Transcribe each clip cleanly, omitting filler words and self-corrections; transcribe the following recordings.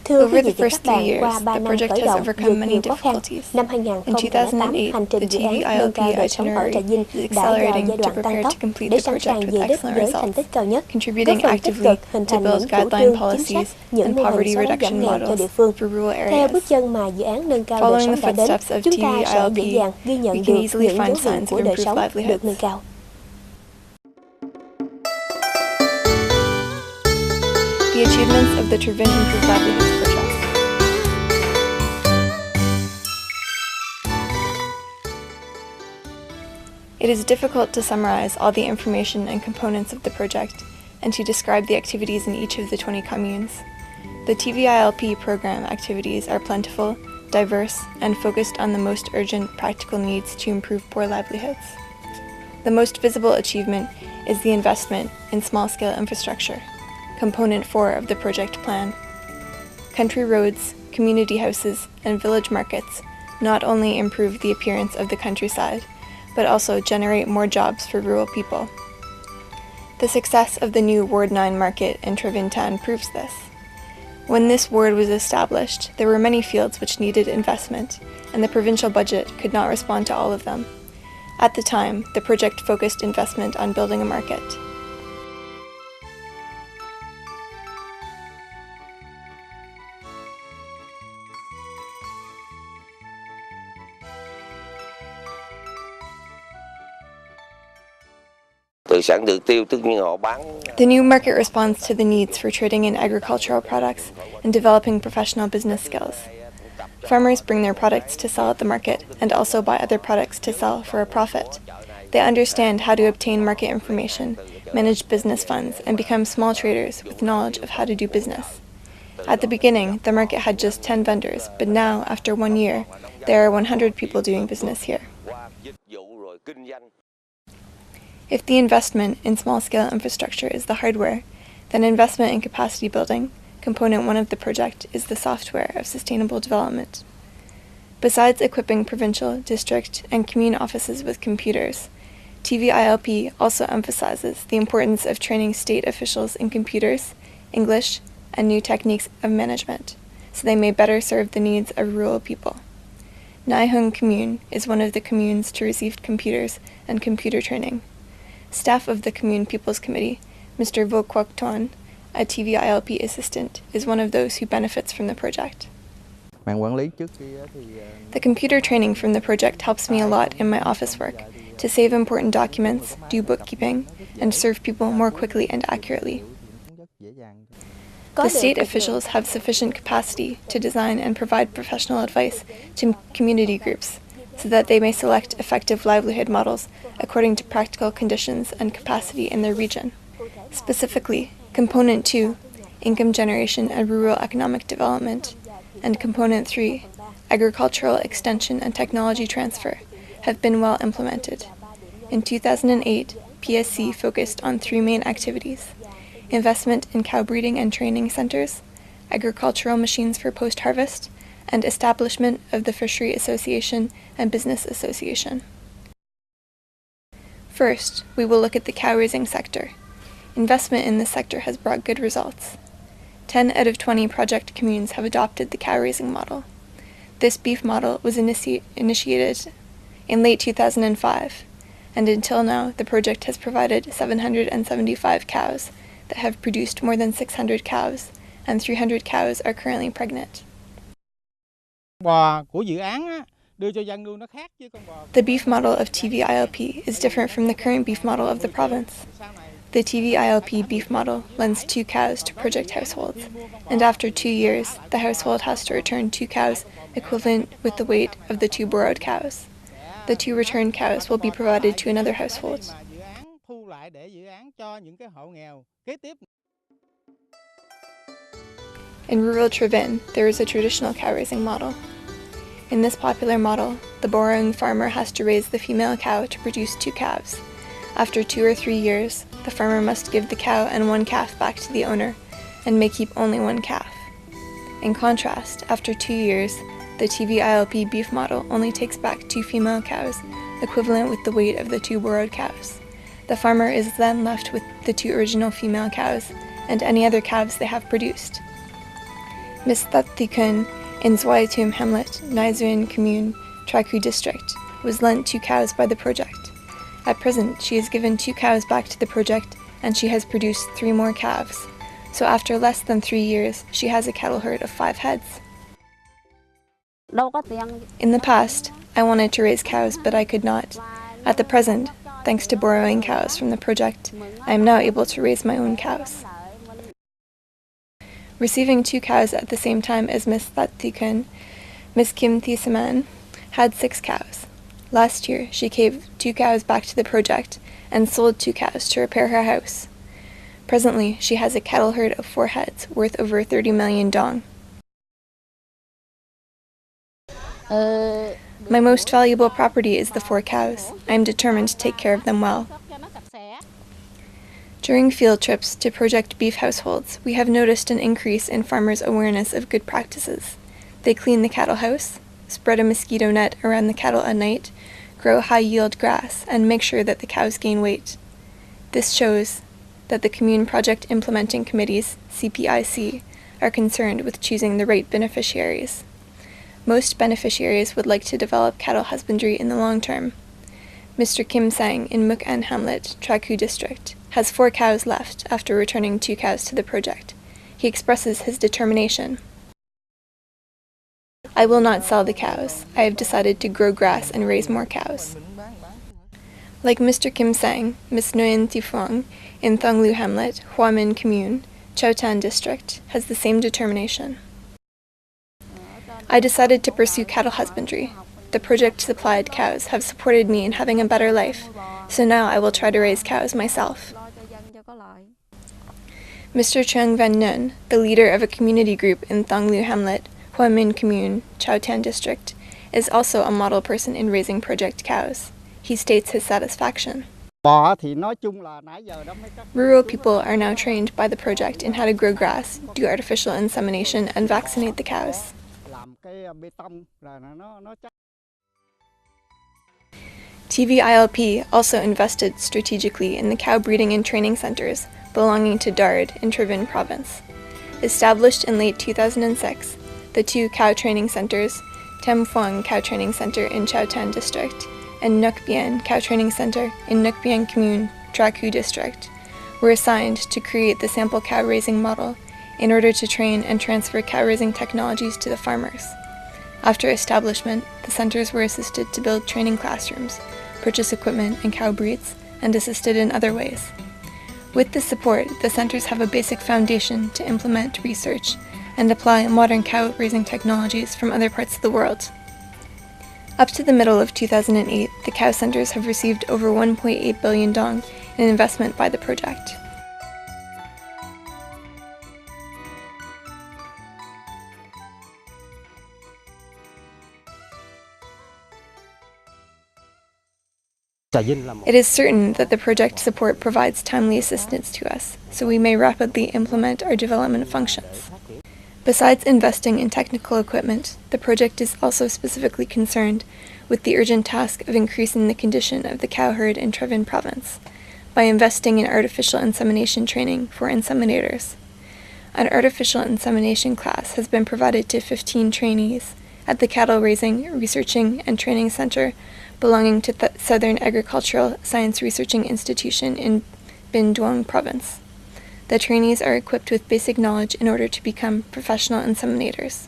Thưa quý Over vị the và first các 3 bạn, years, qua 3 the năm project khởi has động overcome vượt many nhiều khó khăn, difficulties. năm In 2008, 2008, hành the trình dự án TV nâng cao ILP đời sống ở Trà itinerary Vinh is đã vào accelerating giai to đoạn tăng prepare tốc to complete để the sẵn project sàng with về đích excellent với thành results, tích cao nhất, góp contributing phần tích actively cực hình to thành build những chủ guideline trương, chính sách, policies những and mô hình poverty xóa đói giảm reduction nghèo cho models địa phương. for rural Theo areas. bước chân mà dự án nâng cao đời Following sống the đã đến, footsteps of chúng ta sẽ dễ TVILP, dàng ghi we nhận can được easily những dấu find hiệu signs của of đời improved sống livelihoods. được nâng cao. The achievements of the Trà Vinh Improved Livelihoods Project. It is difficult to summarize all the information and components of the project and to describe the activities in each of the 20 communes. The TVILP program activities are plentiful, diverse, and focused on the most urgent practical needs to improve poor livelihoods. The most visible achievement is the investment in small-scale infrastructure, component 4 of the project plan. Country roads, community houses, and village markets not only improve the appearance of the countryside, but also generate more jobs for rural people. The success of the new Ward 9 market in Trà Vinh Town proves this. When this ward was established, there were many fields which needed investment, and the provincial budget could not respond to all of them. At the time, the project focused investment on building a market. The new market responds to the needs for trading in agricultural products and developing professional business skills. Farmers bring their products to sell at the market and also buy other products to sell for a profit. They understand how to obtain market information, manage business funds, and become small traders with knowledge of how to do business. At the beginning, the market had just 10 vendors, but now, after 1 year, there are 100 people doing business here. If the investment in small-scale infrastructure is the hardware, then investment in capacity building, component 1 of the project, is the software of sustainable development. Besides equipping provincial, district, and commune offices with computers, TVILP also emphasizes the importance of training state officials in computers, English, and new techniques of management, so they may better serve the needs of rural people. Nai Hung Commune is one of the communes to receive computers and computer training. Staff of the Commune People's Committee, Mr. Vo Quoc Ton, a TVILP assistant, is one of those who benefits from the project. The computer training from the project helps me a lot in my office work, to save important documents, do bookkeeping, and serve people more quickly and accurately. The state officials have sufficient capacity to design and provide professional advice to community groups, so that they may select effective livelihood models according to practical conditions and capacity in their region. Specifically, Component 2, Income Generation and Rural Economic Development, and Component 3, Agricultural Extension and Technology Transfer, have been well implemented. In 2008, PSC focused on 3 main activities: investment in cow breeding and training centers, agricultural machines for post-harvest, and establishment of the Fishery Association and Business Association. First, we will look at the cow-raising sector. Investment in this sector has brought good results. 10 out of 20 project communes have adopted the cow-raising model. This beef model was initiated in late 2005, and until now the project has provided 775 cows that have produced more than 600 calves, and 300 cows are currently pregnant. The beef model of TVILP is different from the current beef model of the province. The TVILP beef model lends 2 cows to project households, and after 2 years, the household has to return 2 cows equivalent with the weight of the 2 borrowed cows. The 2 returned cows will be provided to another household. In rural Trà Vinh, there is a traditional cow-raising model. In this popular model, the borrowing farmer has to raise the female cow to produce 2 calves. After 2 or 3 years, the farmer must give the cow and 1 calf back to the owner, and may keep only 1 calf. In contrast, after 2 years, the TVILP beef model only takes back 2 female cows, equivalent with the weight of the 2 borrowed cows. The farmer is then left with the 2 original female cows, and any other calves they have produced. Ms. Thattikun in Zweitum Hamlet, Naizuin Commune, Traku District, was lent 2 cows by the project. At present, she has given 2 cows back to the project and she has produced 3 more calves. So after less than 3 years, she has a cattle herd of 5 heads. In the past, I wanted to raise cows, but I could not. At the present, thanks to borrowing cows from the project, I am now able to raise my own cows. Receiving 2 cows at the same time as Ms. Thattikun, Ms. Kim Thisaman had 6 cows. Last year, she gave 2 cows back to the project and sold 2 cows to repair her house. Presently, she has a cattle herd of 4 heads, worth over 30 million dong. My most valuable property is the 4 cows. I am determined to take care of them well. During field trips to project beef households, we have noticed an increase in farmers' awareness of good practices. They clean the cattle house, spread a mosquito net around the cattle at night, grow high-yield grass, and make sure that the cows gain weight. This shows that the Commune Project Implementing Committees, CPIC, are concerned with choosing the right beneficiaries. Most beneficiaries would like to develop cattle husbandry in the long term. Mr. Kim Sang in Muk-an Hamlet, Traku District, has 4 cows left after returning 2 cows to the project. He expresses his determination. I will not sell the cows. I have decided to grow grass and raise more cows. Like Mr. Kim Sang, Ms. Nguyen Thi Phuong in Thonglu Hamlet, Hoa Minh Commune, Chau Tan District, has the same determination. I decided to pursue cattle husbandry. The project supplied cows have supported me in having a better life, so now I will try to raise cows myself. Mr. Chung Van Nguyen, the leader of a community group in Thonglu Hamlet, Hoa Minh Commune, Chau Tan District, is also a model person in raising project cows. He states his satisfaction. Rural people are now trained by the project in how to grow grass, do artificial insemination, and vaccinate the cows. TVILP also invested strategically in the cow breeding and training centers belonging to DARD in Trivin Province. Established in late 2006, the 2 cow training centers, Tem Phuong Cow Training Center in Chau Tan District and Nuc Bien Cow Training Center in Nuc Bien Commune, Traku District, were assigned to create the sample cow raising model in order to train and transfer cow raising technologies to the farmers. After establishment, the centers were assisted to build training classrooms, purchase equipment and cow breeds, and assisted in other ways. With this support, the centers have a basic foundation to implement research and apply modern cow raising technologies from other parts of the world. Up to the middle of 2008, the cow centers have received over 1.8 billion dong in investment by the project. It is certain that the project support provides timely assistance to us, so we may rapidly implement our development functions. Besides investing in technical equipment, the project is also specifically concerned with the urgent task of increasing the condition of the cow herd in Trevin Province by investing in artificial insemination training for inseminators. An artificial insemination class has been provided to 15 trainees at the Cattle Raising, Researching, and Training Center belonging to the Southern Agricultural Science Researching Institution in Binh Duong Province. The trainees are equipped with basic knowledge in order to become professional inseminators.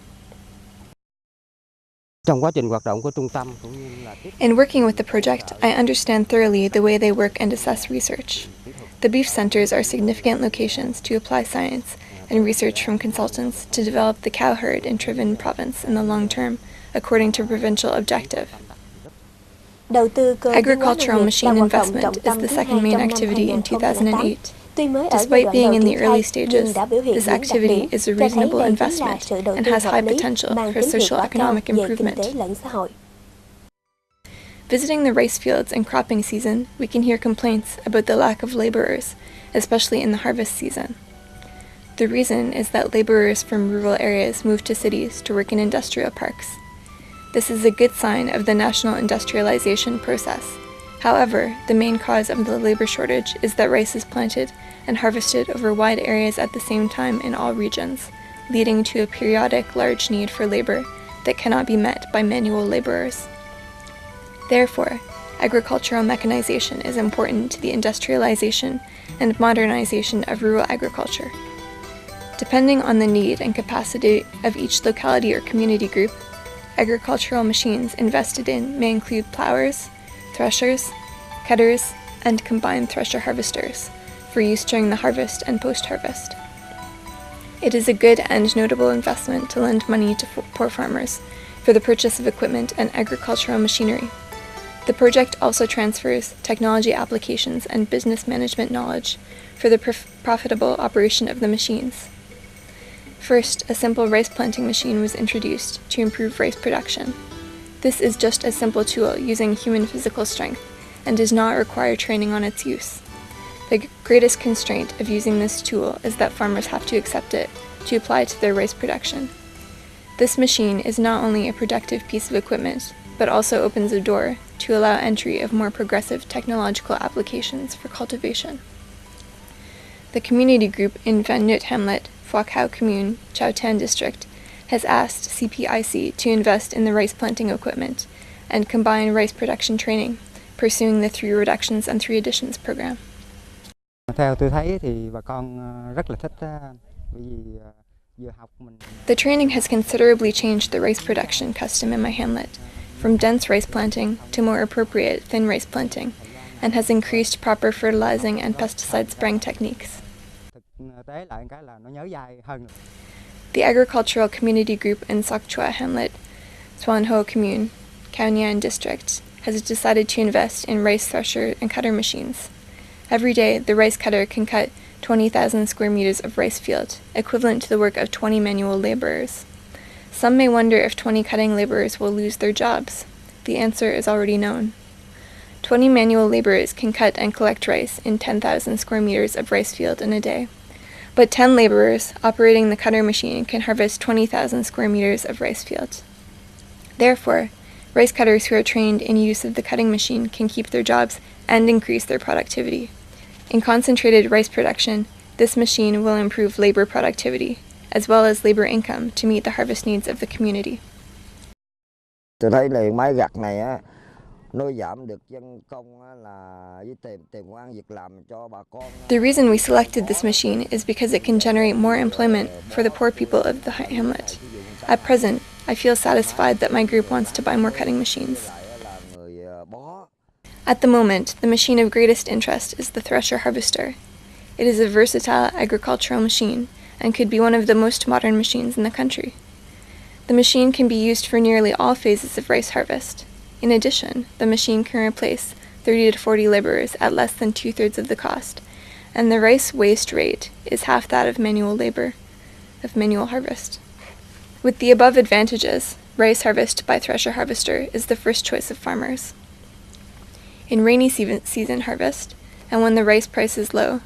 In working with the project, I understand thoroughly the way they work and assess research. The beef centers are significant locations to apply science and research from consultants to develop the cow herd in Trivin Province in the long term, according to provincial objective. Agricultural machine investment is the second main activity in 2008. Despite being in the early stages, this activity is a reasonable investment and has high potential for socio-economic improvement. Visiting the rice fields in cropping season, we can hear complaints about the lack of laborers, especially in the harvest season. The reason is that laborers from rural areas move to cities to work in industrial parks. This is a good sign of the national industrialization process. However, the main cause of the labor shortage is that rice is planted and harvested over wide areas at the same time in all regions, leading to a periodic large need for labor that cannot be met by manual laborers. Therefore, agricultural mechanization is important to the industrialization and modernization of rural agriculture. Depending on the need and capacity of each locality or community group, agricultural machines invested in may include plowers, threshers, cutters, and combined thresher harvesters for use during the harvest and post-harvest. It is a good and notable investment to lend money to poor farmers for the purchase of equipment and agricultural machinery. The project also transfers technology applications and business management knowledge for the profitable operation of the machines. First, a simple rice planting machine was introduced to improve rice production. This is just a simple tool using human physical strength and does not require training on its use. The greatest constraint of using this tool is that farmers have to accept it to apply to their rice production. This machine is not only a productive piece of equipment, but also opens a door to allow entry of more progressive technological applications for cultivation. The community group in Van Nuit Hamlet, Phuoc Hau Commune, Chau Tan District, has asked CPIC to invest in the rice planting equipment and combine rice production training, pursuing the 3 Reductions and 3 Additions program. Theo tôi thấy thì bà con rất là thích bởi vì vừa học mình. The training has considerably changed the rice production custom in my hamlet, from dense rice planting to more appropriate thin rice planting, and has increased proper fertilizing and pesticide spraying techniques. The agricultural community group in Soc Chua Hamlet, Tuan Ho Commune, Khao Nhan District, has decided to invest in rice thresher and cutter machines. Every day, the rice cutter can cut 20,000 square meters of rice field, equivalent to the work of 20 manual laborers. Some may wonder if 20 cutting laborers will lose their jobs. The answer is already known. 20 manual laborers can cut and collect rice in 10,000 square meters of rice field in a day. But 10 laborers operating the cutter machine can harvest 20,000 square meters of rice field. Therefore, rice cutters who are trained in use of the cutting machine can keep their jobs and increase their productivity. In concentrated rice production, this machine will improve labor productivity, as well as labor income to meet the harvest needs of the community. Tôi thấy là máy gặt này á, nó giảm được dân công là với tìm công ăn việc làm cho bà con. The reason we selected this machine is because it can generate more employment for the poor people of the hamlet. At present, I feel satisfied that my group wants to buy more cutting machines. At the moment, the machine of greatest interest is the thresher harvester. It is a versatile agricultural machine and could be one of the most modern machines in the country. The machine can be used for nearly all phases of rice harvest. In addition, the machine can replace 30 to 40 laborers at less than 2/3 of the cost, and the rice waste rate is half that of manual harvest. With the above advantages, rice harvest by thresher harvester is the first choice of farmers. In rainy season harvest, and when the rice price is low,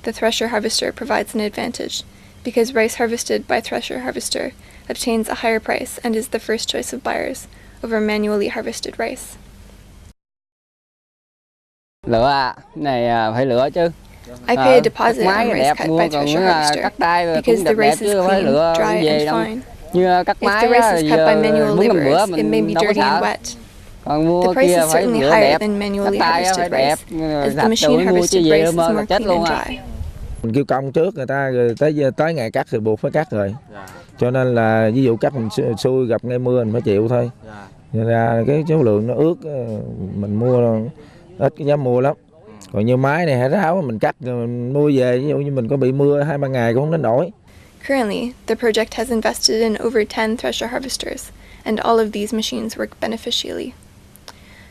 the thresher harvester provides an advantage, because rice harvested by thresher harvester obtains a higher price and is the first choice of buyers over manually harvested rice. Lựa này phải lựa chứ. I pay a deposit on rice cut by thresher harvester because the rice is clean, dry, and fine. Như cắt If máy the rice is cut by giờ manual muốn làm bữa laborers, it may be mình đâu có dirty and sợ. wet. Còn mua The price kia is phải certainly lựa higher đẹp, than manually cắt tay phải harvested đẹp, rice, as the sạch machine rồi mua harvested chứ rice về is mơ more chết clean luôn and à. dry. Mình kêu công trước người ta rồi tới ngày cắt thì buộc phải cắt rồi. Cho nên là ví dụ cắt mình xui gặp ngày mưa mình phải chịu thôi. Nên ra cái số lượng nó ướt mình mua ít cái dám mua lắm. Còn như máy này hay ráo mình cắt rồi mình mua về, ví dụ như mình có bị mưa 2-3 ngày cũng không đến nổi. Currently, the project has invested in over 10 thresher harvesters, and all of these machines work beneficially.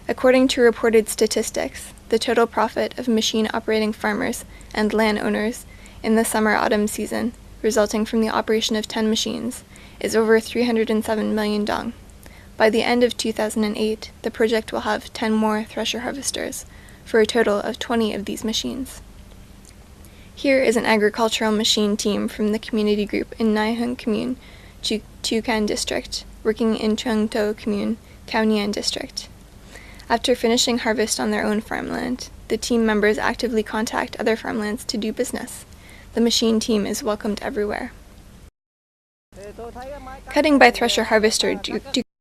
According to reported statistics, the total profit of machine operating farmers and landowners in the summer-autumn season, resulting from the operation of 10 machines, is over 307 million dong. By the end of 2008, the project will have 10 more thresher harvesters, for a total of 20 of these machines. Here is an agricultural machine team from the community group in Nai Hung Commune, Chu Can District, working in Trung To Commune, Khao Nhan District. After finishing harvest on their own farmland, the team members actively contact other farmlands to do business. The machine team is welcomed everywhere. Cutting by thresher harvester